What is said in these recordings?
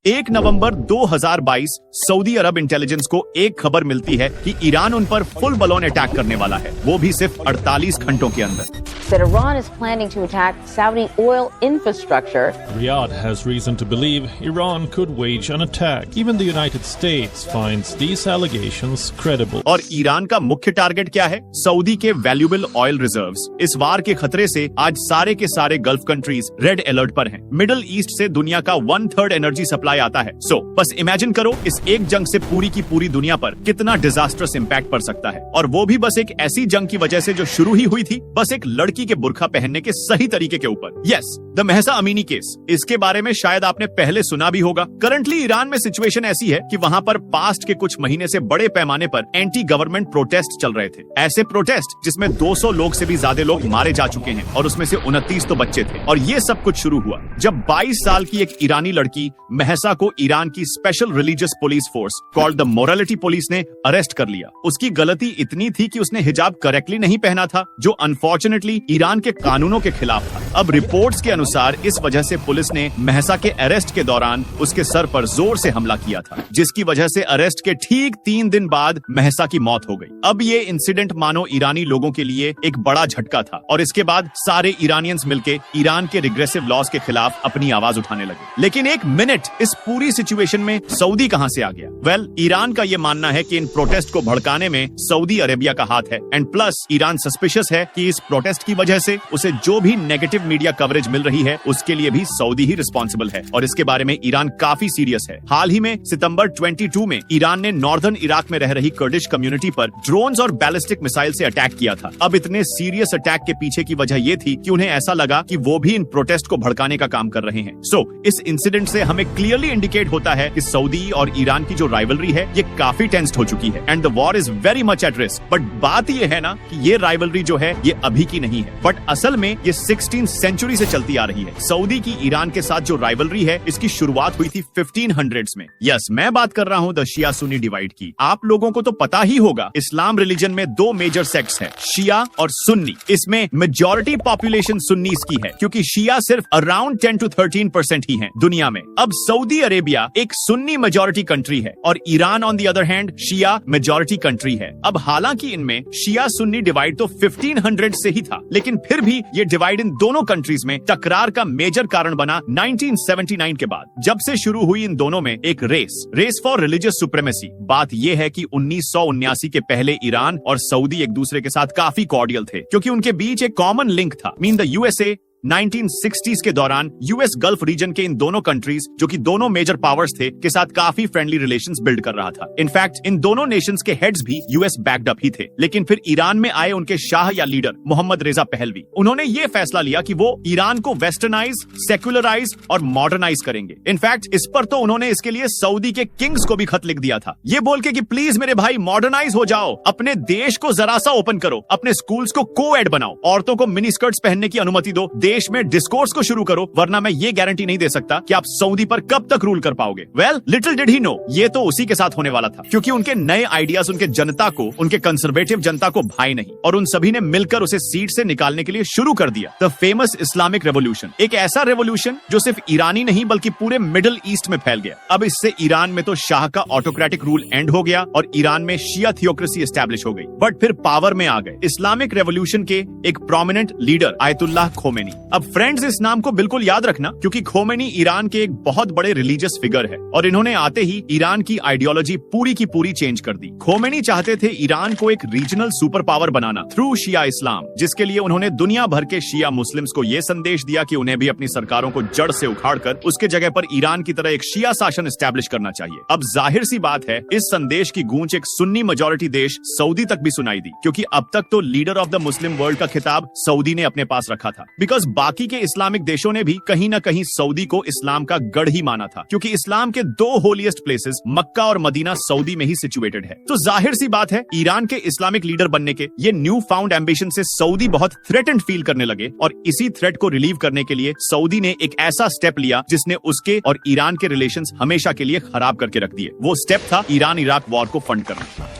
1 नवंबर 2022 Saudi अरब intelligence को एक खबर मिलती है कि ईरान उन पर फुल बलोन अटैक करने वाला है, वो भी सिर्फ 48 घंटों के अंदर। That Iran is planning to attack Saudi oil infrastructure. Riyadh has reason to believe Iran could wage an attack. Even the United States finds these allegations credible. और ईरान का मुख्य टारगेट क्या है? सऊदी के वैल्यूएबल ऑयल रिजर्व्स। इस वार के खतरे से आज सारे के सारे गल्फ कंट्रीज रेड अलर्ट पर हैं। मिडिल ईस्ट से दुनिया का 1/3 एनर्जी सप्लाई आता है। बस इमेजिन करो इस एक जंग से पूरी की पूरी दुनिया पर कितना डिजास्टरस इम्पैक्ट पड़ सकता है, और वो भी बस एक ऐसी जंग की वजह से जो शुरू ही हुई थी बस एक लड़की के बुर्का पहनने के सही तरीके के ऊपर। Yes, the Mahsa Amini case. इसके बारे में शायद आपने पहले सुना भी होगा। करंटली ईरान में सिचुएशन ऐसी है कि वहां पर पास्ट के कुछ महीने से बड़े पैमाने पर एंटी गवर्नमेंट प्रोटेस्ट चल रहे थे। ऐसे प्रोटेस्ट जिसमें 200 लोग से भी ज्यादा लोग मारे जा चुके हैं और उसमें से 29 तो बच्चे थे। और ये सब कुछ शुरू हुआ जब 22 साल की एक ईरानी लड़की महसा को ईरान की special religious police force called the morality police ने अरेस्ट कर लिया। उसकी गलती इतनी थी कि उसने हिजाब करेक्टली नहीं पहना था, जो अनफॉर्चुनेटली ईरान के कानूनों के खिलाफ था। अब रिपोर्ट्स के अनुसार इस वजह से पुलिस ने महसा के अरेस्ट के दौरान उसके सर पर जोर से हमला किया था, जिसकी वजह से अरेस्ट के ठीक 3 दिन बाद महसा की मौत हो गई। अब ये इंसिडेंट मानो ईरानी लोगों के लिए एक बड़ा झटका था, और इसके बाद सारे ईरानियंस मिलके ईरान के रिग्रेसिव लॉज के खिलाफ अपनी आवाज उठाने लगे। लेकिन एक मिनट, इस पूरी सिचुएशन में सऊदी कहां से आ गया? वेल, ईरान का ये मानना है कि इन प्रोटेस्ट को भड़काने में सऊदी अरेबिया का हाथ है, एंड प्लस ईरान सस्पिशियस है कि इस प्रोटेस्ट की वजह से उसे जो भी नेगेटिव मीडिया कवरेज मिल रही है उसके लिए भी सऊदी ही रिस्पॉन्सिबल है, और इसके बारे में ईरान काफी सीरियस है। हाल ही में सितंबर 22 में ईरान ने नॉर्दर्न इराक में रह रही कुर्दिश कम्युनिटी पर ड्रोन्स और बैलिस्टिक मिसाइल से अटैक किया था। अब इतने सीरियस अटैक के पीछे की वजह ये थी कि उन्हें ऐसा लगा कि वो भी इन प्रोटेस्ट को भड़काने का काम कर रहे हैं। इस इंसिडेंट से हमें क्लियरली इंडिकेट होता है कि सऊदी और ईरान की जो राइवलरी है ये काफी टेंस्ड हो चुकी है, and the war is very much at risk. But बात ये है ना कि ये राइवलरी जो है ये अभी की नहीं है, बट असल में ये 16th सेंचुरी से चलती आ रही है। सऊदी की ईरान के साथ जो राइवलरी है इसकी शुरुआत हुई थी 1500s में। यस, मैं बात कर रहा हूँ द शिया सुन्नी डिवाइड की। आप लोगों को तो पता ही होगा इस्लाम रिलीजन में 2 मेजर सेक्ट्स है, शिया और सुन्नी। इसमें मेजॉरिटी पॉपुलेशन सुन्नीस की है, क्योंकि शिया सिर्फ अराउंड 10 to 13% ही है दुनिया में। अब सऊदी अरेबिया एक सुन्नी मेजॉरिटी कंट्री है और Iran on the other hand Shia majority country है। अब हालांकि इनमें शिया सुन्नी डिवाइड तो 1500 से ही था, लेकिन फिर भी ये डिवाइड इन दोनों कंट्रीज में टकरार का मेजर कारण बना 1979 के बाद, जब से शुरू हुई इन दोनों में एक रेस फॉर रिलीजियस सुप्रीमेसी। बात यह है कि 1979 के पहले ईरान और सऊदी एक दूसरे के साथ काफी कॉर्डियल थे, क्योंकि उनके बीच एक कॉमन लिंक था। मीन द यूएसए 1960s के दौरान यूएस गल्फ रीजन के इन दोनों कंट्रीज, जो कि दोनों मेजर पावर्स थे, के साथ काफी फ्रेंडली रिलेशंस बिल्ड कर रहा था। इनफैक्ट इन दोनों नेशंस के हेड्स भी यूएस बैक्ड अप ही थे। लेकिन फिर ईरान में आए उनके शाह या लीडर मोहम्मद रेजा पहलवी, उन्होंने ये फैसला लिया कि वो ईरान को वेस्टर्नाइज, सेक्युलराइज और मॉडर्नाइज करेंगे। इनफैक्ट इस पर तो उन्होंने इसके लिए सऊदी के किंग्स को भी खत लिख दिया था, ये बोल के कि प्लीज मेरे भाई मॉडर्नाइज हो जाओ, अपने देश को जरा सा ओपन करो, अपने स्कूल्स को को-एड बनाओ, औरतों को मिनी स्कर्ट्स पहनने की अनुमति दो, देश में डिस्कोर्स को शुरू करो, वरना मैं ये गारंटी नहीं दे सकता कि आप सऊदी पर कब तक रूल कर पाओगे। Well, little did he know, ये तो उसी के साथ होने वाला था, क्योंकि उनके नए आइडियाज उनके जनता को, उनके कंजर्वेटिव जनता को भाई नहीं, और उन सभी ने मिलकर उसे सीट से निकालने के लिए शुरू कर दिया द फेमस इस्लामिक रेवोल्यूशन। एक ऐसा रेवोल्यूशन जो सिर्फ ईरानी नहीं बल्कि पूरे मिडिल ईस्ट में फैल गया। अब इससे ईरान में तो शाह का ऑटोक्रेटिक रूल एंड हो गया और ईरान में शिया थियोक्रेसी एस्टैब्लिश हो गई। बट फिर पावर में आ गए इस्लामिक रेवोल्यूशन के एक प्रोमिनेंट लीडर आयतुल्लाह खोमेनी। अब फ्रेंड्स, इस नाम को बिल्कुल याद रखना, क्योंकि खोमेनी ईरान के एक बहुत बड़े रिलीजियस फिगर है, और इन्होंने आते ही ईरान की आइडियोलॉजी पूरी की पूरी चेंज कर दी। खोमेनी चाहते थे ईरान को एक रीजनल सुपर पावर बनाना थ्रू शिया इस्लाम, जिसके लिए उन्होंने दुनिया भर के शिया मुस्लिम्स को यह संदेश दिया कि उन्हें भी अपनी सरकारों को जड़ से उखाड़कर उसके जगह पर ईरान की तरह एक शिया शासन एस्टैब्लिश करना चाहिए। अब जाहिर सी बात है, इस संदेश की गूंज एक सुन्नी मेजॉरिटी देश सऊदी तक भी सुनाई दी, क्योंकि अब तक तो leader of the Muslim world का खिताब सऊदी ने अपने पास रखा था। बिकॉज बाकी के इस्लामिक देशों ने भी कहीं न कहीं सऊदी को इस्लाम का गढ़ ही माना था, क्योंकि इस्लाम के 2 होलीएस्ट प्लेसेस मक्का और मदीना सऊदी में ही सिचुएटेड है। तो जाहिर सी बात है, ईरान के इस्लामिक लीडर बनने के ये न्यू फाउंड एम्बिशन से सऊदी बहुत थ्रेटेंड फील करने लगे, और इसी थ्रेट को रिलीव करने के लिए सऊदी ने एक ऐसा स्टेप लिया जिसने उसके और ईरान के रिलेशंस हमेशा के लिए खराब करके रख दिए। वो स्टेप था ईरान इराक वॉर को फंड करना।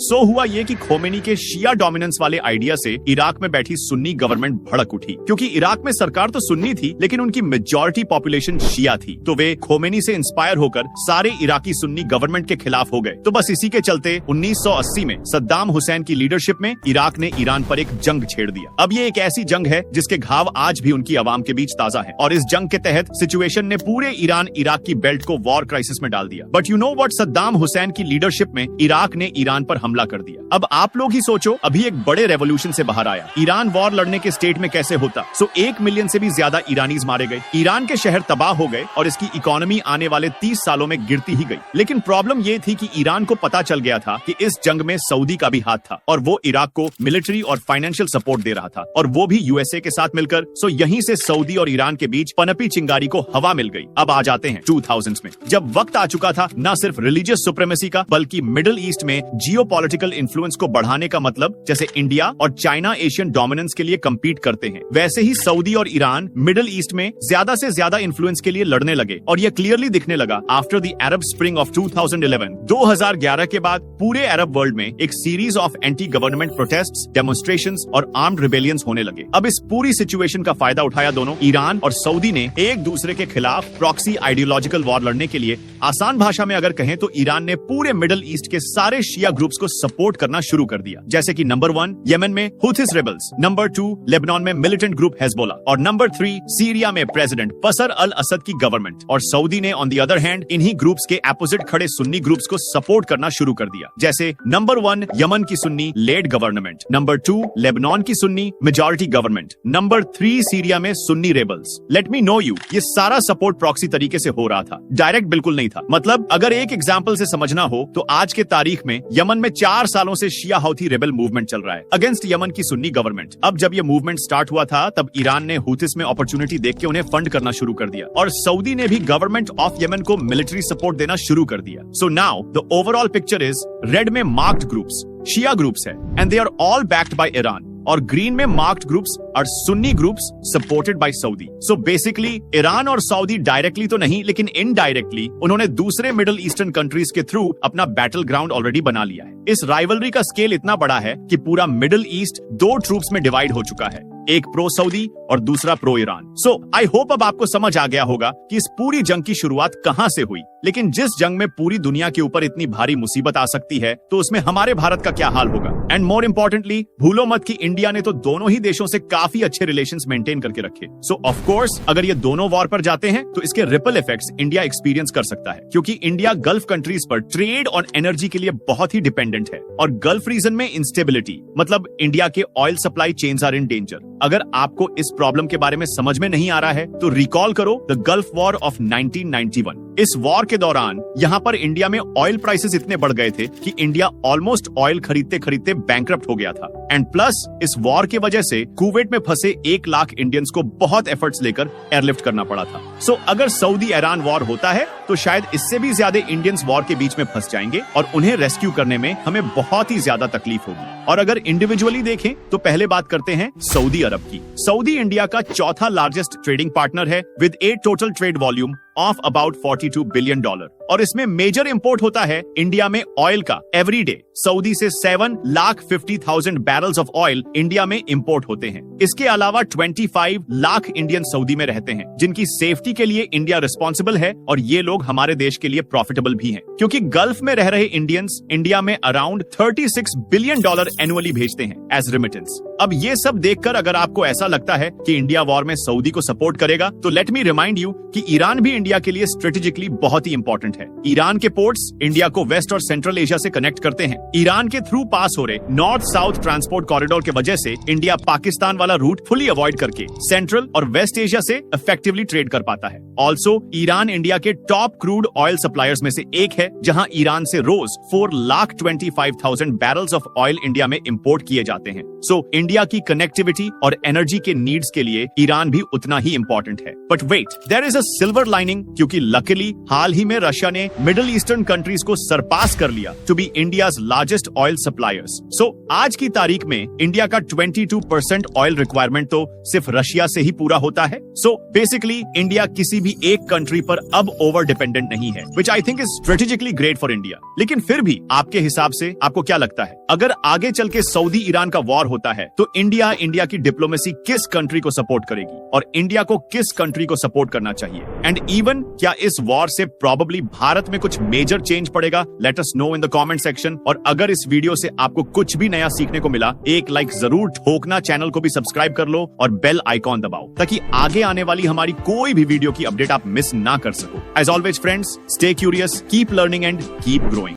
सो हुआ ये कि खोमेनी के शिया डोमिनेंस वाले आइडिया से इराक में बैठी सुन्नी गवर्नमेंट भड़क उठी, क्योंकि इराक में सरकार तो सुन्नी थी लेकिन उनकी मेजॉरिटी पॉपुलेशन शिया थी। तो वे खोमेनी से इंस्पायर होकर सारे इराकी सुन्नी गवर्नमेंट के खिलाफ हो गए। तो बस इसी के चलते 1980 में सद्दाम हुसैन की लीडरशिप में इराक ने ईरान पर एक जंग छेड़ दिया। अब ये एक ऐसी जंग है जिसके घाव आज भी उनकी आवाम के बीच ताजा है, और इस जंग के तहत सिचुएशन ने पूरे ईरान इराक की बेल्ट को वॉर क्राइसिस में डाल दिया। But you know what, Saddam Hussain की लीडरशिप में इराक ने ईरान पर हमला कर दिया। अब आप लोग ही सोचो, अभी एक बड़े रेवोल्यूशन से बाहर आया, ईरान वॉर लड़ने के स्टेट में कैसे होता। 1 मिलियन से भी ज्यादा ईरानीज मारे गए, ईरान के शहर तबाह हो गए और इसकी इकोनॉमी आने वाले 30 सालों में गिरती ही गई। लेकिन प्रॉब्लम ये थी कि ईरान को पता चल गया था कि इस जंग में सऊदी का भी हाथ था, और वो इराक को मिलिट्री और फाइनेंशियल सपोर्ट दे रहा था, और वो भी यूएसए के साथ मिलकर। सो यहीं से सऊदी और ईरान के बीच पनपी चिंगारी को हवा मिल गई। अब आ जाते हैं 2000s में, जब वक्त आ चुका था न सिर्फ रिलीजियस सुप्रीमेसी का बल्कि मिडिल ईस्ट में जियोपॉलिटिकल इन्फ्लुएंस को बढ़ाने का। मतलब जैसे इंडिया और चाइना एशियन डोमिनेंस के लिए कम्पीट करते हैं, वैसे ही सऊदी और ईरान मिडिल ईस्ट में ज्यादा से ज्यादा इन्फ्लुएंस के लिए लड़ने लगे। और यह क्लियरली दिखने लगा after the Arab spring of 2011। 2011 के बाद पूरे अरब वर्ल्ड में एक series of anti government protests, demonstrations और आर्म्ड रिबेलियंस होने लगे। अब इस पूरी सिचुएशन का फायदा उठाया दोनों ईरान और सऊदी ने एक दूसरे के खिलाफ प्रॉक्सी आइडियोलॉजिकल वॉर लड़ने के लिए। आसान भाषा में अगर कहें तो ईरान ने पूरे मिडिल ईस्ट के सारे शिया ग्रुप्स को सपोर्ट करना शुरू कर दिया, जैसे कि नंबर 1 यमन में हुथिस रेबल्स, नंबर 2 लेबनान में मिलिटेंट ग्रुप हेजबोला, और नंबर 3 सीरिया में प्रेसिडेंट बशर अल असद की गवर्नमेंट। और सऊदी ने ऑन द अदर हैंड इन्हीं ग्रुप्स के अपोजिट खड़े सुन्नी ग्रुप्स को सपोर्ट करना शुरू कर दिया, जैसे नंबर 1 यमन की सुन्नी लेड गवर्नमेंट, नंबर 2 लेबनान की सुन्नी मेजॉरिटी गवर्नमेंट, नंबर 3 सीरिया में सुन्नी rebels. Let me know you, ये सारा सपोर्ट प्रॉक्सी तरीके से हो रहा था, डायरेक्ट बिल्कुल नहीं था। मतलब अगर एक एग्जांपल से समझना हो तो आज के तारीख में यमन में 4 सालों से शिया हौथी रेबल मूवमेंट चल रहा है अगेंस्ट यमन की सुन्नी गवर्नमेंट। अब जब ये मूवमेंट स्टार्ट हुआ था तब ईरान ने हुथिस में अपॉर्चुनिटी देख के उन्हें फंड करना शुरू कर दिया, और सऊदी ने भी गवर्नमेंट ऑफ यमन को मिलिट्री सपोर्ट देना शुरू कर दिया। So now the overall picture is red में मार्क्ड ग्रुप्स शिया ग्रुप्स है and they are all backed by Iran, और ग्रीन में मार्क्ड ग्रुप्स और Sunni groups supported by Saudi. So basically Iran और सऊदी डायरेक्टली तो नहीं लेकिन indirectly उन्होंने दूसरे मिडिल ईस्टर्न कंट्रीज के थ्रू अपना बैटल ग्राउंड ऑलरेडी बना लिया है। इस राइवलरी का स्केल इतना बड़ा है कि पूरा मिडिल ईस्ट 2 ट्रूप्स में डिवाइड हो चुका है, एक प्रो सऊदी और दूसरा pro Iran. So I hope अब आपको समझ आ गया होगा कि इस पूरी जंग की शुरुआत कहां से हुई। लेकिन जिस जंग में पूरी दुनिया के ऊपर इतनी भारी मुसीबत आ सकती है तो उसमें हमारे भारत का क्या हाल होगा। एंड मोर इम्पोर्टेंटली भूलो मत कि इंडिया ने तो दोनों ही देशों से काफी अच्छे रिलेशंस मेंटेन करके रखे। सो ऑफ कोर्स अगर ये दोनों वॉर पर जाते हैं तो इसके रिपल इफेक्ट्स इंडिया एक्सपीरियंस कर सकता है, क्योंकि इंडिया गल्फ कंट्रीज पर ट्रेड और एनर्जी के लिए बहुत ही डिपेंडेंट है, और गल्फ रीजन में इंस्टेबिलिटी मतलब इंडिया के oil supply chains are in danger. अगर आपको इस प्रॉब्लम के बारे में समझ में नहीं आ रहा है तो रिकॉल करो द गल्फ वॉर ऑफ 1991। इस वॉर के दौरान यहाँ पर इंडिया में ऑयल प्राइसेस इतने बढ़ गए थे कि इंडिया ऑलमोस्ट ऑयल खरीदते खरीदते बैंकरप्ट हो गया था। एंड प्लस इस वॉर की वजह से कुवैत में फंसे 1 लाख इंडियंस को बहुत एफर्ट्स लेकर एयरलिफ्ट करना पड़ा था। सो अगर सऊदी ईरान वॉर होता है तो शायद इससे भी ज्यादा इंडियंस वॉर के बीच में फंस जाएंगे और उन्हें रेस्क्यू करने में हमें बहुत ही ज्यादा तकलीफ होगी। और अगर इंडिविजुअली देखें तो पहले बात करते हैं सऊदी अरब की। सऊदी इंडिया का चौथा लार्जेस्ट ट्रेडिंग पार्टनर है with A total trade volume of about $42 billion, और इसमें मेजर इंपोर्ट होता है इंडिया में ऑयल का। एवरी डे सऊदी से 7,50,000 बैरल्स ऑफ ऑयल इंडिया में इंपोर्ट होते हैं। इसके अलावा 25 लाख इंडियन सऊदी में रहते हैं जिनकी सेफ्टी के लिए इंडिया रिस्पॉन्सिबल है, और ये लोग हमारे देश के लिए प्रॉफिटेबल भी हैं, क्योंकि गल्फ में रह रहे इंडियंस इंडिया में अराउंड $36 बिलियन एनुअली भेजते हैं एज रेमिटेंस। अब ये सब देखकर अगर आपको ऐसा लगता है कि इंडिया वॉर में सऊदी को सपोर्ट करेगा तो लेट मी रिमाइंड यू कि ईरान भी इंडिया के लिए स्ट्रेटेजिकली बहुत ही इंपॉर्टेंट है। ईरान के पोर्ट्स इंडिया को वेस्ट और सेंट्रल एशिया से कनेक्ट करते हैं। ईरान के थ्रू पास हो रहे नॉर्थ साउथ ट्रांसपोर्ट कॉरिडोर के वजह से इंडिया पाकिस्तान वाला रूट फुली अवॉइड करके सेंट्रल और वेस्ट एशिया से इफेक्टिवली ट्रेड कर पाता है। ऑल्सो ईरान इंडिया के टॉप क्रूड ऑयल सप्लायर्स में से एक है, जहां ईरान से रोज 4,25,000 बैरल्स ऑफ ऑयल इंडिया में इंपोर्ट किए जाते हैं। सो इंडिया की कनेक्टिविटी और एनर्जी के नीड्स के लिए ईरान भी उतना ही इंपॉर्टेंट है। But wait, there is a silver lining interesting क्योंकि लकीली हाल ही में रशिया ने मिडिल ईस्टर्न कंट्रीज को सरपास कर लिया to be India's largest oil suppliers. So आज की तारीख में इंडिया का 22% ऑयल रिक्वायरमेंट तो सिर्फ रशिया से ही पूरा होता है। सो बेसिकली इंडिया किसी भी एक कंट्री पर अब ओवर डिपेंडेंट नहीं है, which I think is strategically great for India. लेकिन फिर भी आपके हिसाब से आपको क्या लगता है, अगर आगे चल के सऊदी ईरान का वॉर होता है तो इंडिया की डिप्लोमेसी किस कंट्री को सपोर्ट करेगी और इंडिया को किस कंट्री को सपोर्ट करना चाहिए? एंड इवन क्या इस वॉर से प्रोबेबली भारत में कुछ मेजर चेंज पड़ेगा? Let us know in the comment section. और अगर इस वीडियो से आपको कुछ भी नया सीखने को मिला, एक लाइक जरूर ठोकना, चैनल को भी सब्सक्राइब कर लो और बेल आइकॉन दबाओ ताकि आगे आने वाली हमारी कोई भी वीडियो की अपडेट आप मिस ना कर सको। As always friends, stay curious, keep learning and keep growing.